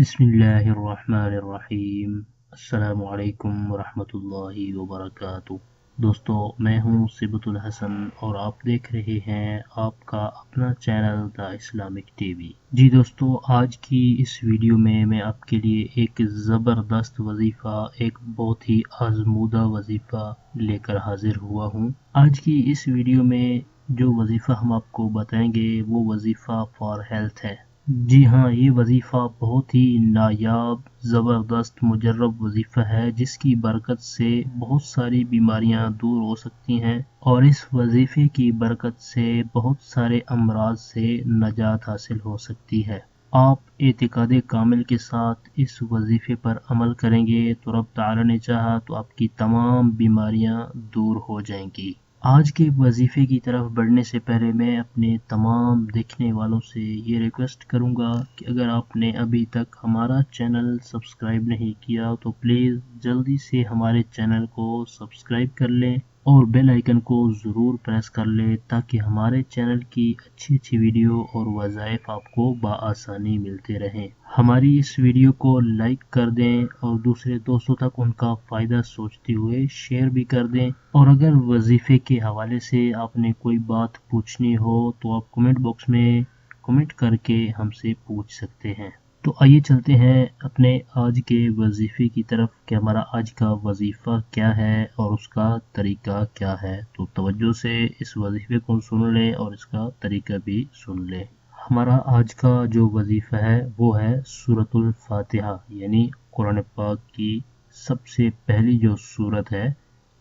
बिस्मिल्लाहिर्रहमानिर्रहीम। अस्सलामुअलैकुम वरहमतुल्लाहि वबरकातुह। दोस्तों, मैं हूं सिबतुल हसन और आप देख रहे हैं आपका अपना चैनल द इस्लामिक टीवी। जी दोस्तों, आज की इस वीडियो में मैं आपके लिए एक ज़बरदस्त वजीफ़ा, एक बहुत ही आज़मूदा वजीफ़ा लेकर हाजिर हुआ हूं। आज की इस वीडियो में जो वजीफ़ा हम आपको बताएंगे वो वजीफ़ा फॉर हेल्थ है। जी हाँ, ये वजीफ़ा बहुत ही नायाब, ज़बरदस्त, मुजर्रब वजीफ़ा है जिसकी बरकत से बहुत सारी बीमारियां दूर हो सकती हैं और इस वजीफ़े की बरकत से बहुत सारे अमराज से नजात हासिल हो सकती है। आप एतिकाद कामिल के साथ इस वजीफ़े पर अमल करेंगे तो रब ताला ने चाहा तो आपकी तमाम बीमारियां दूर हो जाएंगी। आज के वजीफ़े की तरफ बढ़ने से पहले मैं अपने तमाम देखने वालों से ये रिक्वेस्ट करूंगा कि अगर आपने अभी तक हमारा चैनल सब्सक्राइब नहीं किया तो प्लीज़ जल्दी से हमारे चैनल को सब्सक्राइब कर लें और बेल आइकन को ज़रूर प्रेस कर लें ताकि हमारे चैनल की अच्छी अच्छी वीडियो और वज़ाइफ आपको बआसानी मिलते रहें। हमारी इस वीडियो को लाइक कर दें और दूसरे दोस्तों तक उनका फ़ायदा सोचते हुए शेयर भी कर दें। और अगर वजीफ़े के हवाले से आपने कोई बात पूछनी हो तो आप कमेंट बॉक्स में कमेंट करके हमसे पूछ सकते हैं। तो आइए चलते हैं अपने आज के वजीफ़े की तरफ कि हमारा आज का वजीफ़ा क्या है और उसका तरीका क्या है। तो तवज्जो से इस वजीफ़े को सुन लें और इसका तरीका भी सुन लें। हमारा आज का जो वजीफ़ा है वो है सूरतुल फातिहा, यानी कुरान पाक की सबसे पहली जो सूरत है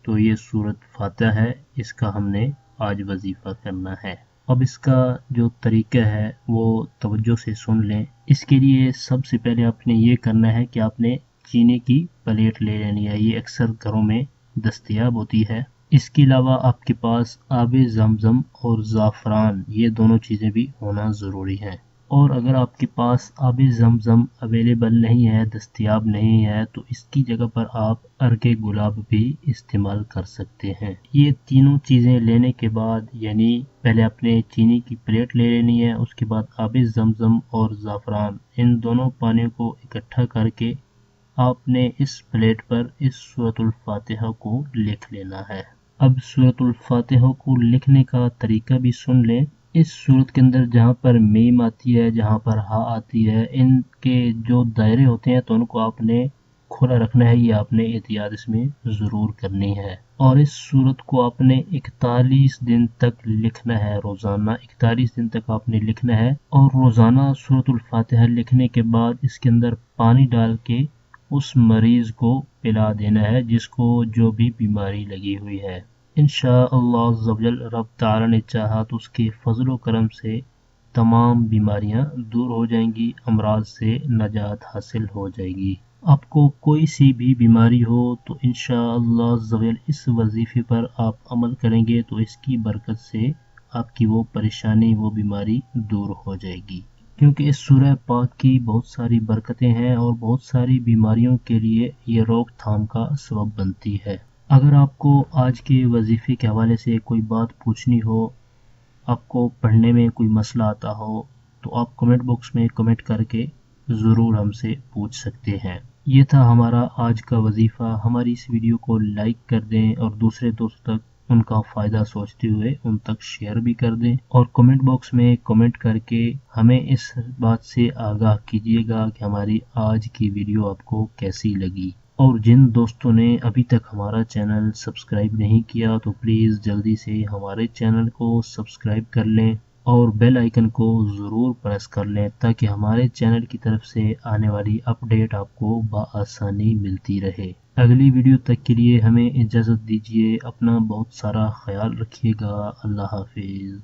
तो ये सूरत फातिहा है, इसका हमने आज वजीफ़ा करना है। अब इसका जो तरीका है वो तवज्जो से सुन लें। इसके लिए सबसे पहले आपने ये करना है कि आपने चीनी की प्लेट ले लेनी है, ये अक्सर घरों में दस्तयाब होती है। इसके अलावा आपके पास आबे ज़मज़म और ज़ाफ़रान, ये दोनों चीज़ें भी होना ज़रूरी हैं। और अगर आपके पास आबे ज़मज़म अवेलेबल नहीं है, दस्तयाब नहीं है, तो इसकी जगह पर आप अर्के गुलाब भी इस्तेमाल कर सकते हैं। ये तीनों चीज़ें लेने के बाद, यानी पहले आपने चीनी की प्लेट ले लेनी है, उसके बाद आबे ज़मज़म और ज़ाफ़रान, इन दोनों पानी को इकट्ठा करके आपने इस प्लेट पर इस सूरतुल फातिहा को लिख लेना है। अब सूरतुल फातिहा को लिखने का तरीका भी सुन लें। इस सूरत के अंदर जहाँ पर मीम आती है, जहाँ पर हा आती है, इनके जो दायरे होते हैं तो उनको आपने खुला रखना है, ये आपने एहतियात इसमें ज़रूर करनी है। और इस सूरत को आपने 41 दिन तक लिखना है, रोज़ाना 41 दिन तक आपने लिखना है। और रोज़ाना सूरतुल फातिहा लिखने के बाद इसके अंदर पानी डाल के उस मरीज़ को पिला देना है जिसको जो भी बीमारी लगी हुई है। इंशाअल्लाह अज़्ज़वजल रब ताला ने चाहा तो उसके फजल करम से तमाम बीमारियां दूर हो जाएंगी, अमराज से नजात हासिल हो जाएगी। आपको कोई सी भी बीमारी हो तो इंशाअल्लाह अज़्ज़वजल इस वजीफ़े पर आप अमल करेंगे तो इसकी बरकत से आपकी वो परेशानी, वो बीमारी दूर हो जाएगी। क्योंकि इस सूरह पाक की बहुत सारी बरकतें हैं और बहुत सारी बीमारियों के लिए ये रोकथाम का सबब बनती है। अगर आपको आज के वजीफ़े के हवाले से कोई बात पूछनी हो, आपको पढ़ने में कोई मसला आता हो, तो आप कमेंट बॉक्स में कमेंट करके ज़रूर हमसे पूछ सकते हैं। ये था हमारा आज का वजीफ़ा। हमारी इस वीडियो को लाइक कर दें और दूसरे दोस्तों तक उनका फ़ायदा सोचते हुए उन तक शेयर भी कर दें और कमेंट बॉक्स में कमेंट करके हमें इस बात से आगाह कीजिएगा कि हमारी आज की वीडियो आपको कैसी लगी। और जिन दोस्तों ने अभी तक हमारा चैनल सब्सक्राइब नहीं किया तो प्लीज़ जल्दी से हमारे चैनल को सब्सक्राइब कर लें और बेल आइकन को ज़रूर प्रेस कर लें ताकि हमारे चैनल की तरफ से आने वाली अपडेट आपको बआसानी मिलती रहे। अगली वीडियो तक के लिए हमें इजाज़त दीजिए। अपना बहुत सारा ख्याल रखिएगा। अल्लाह हाफिज़।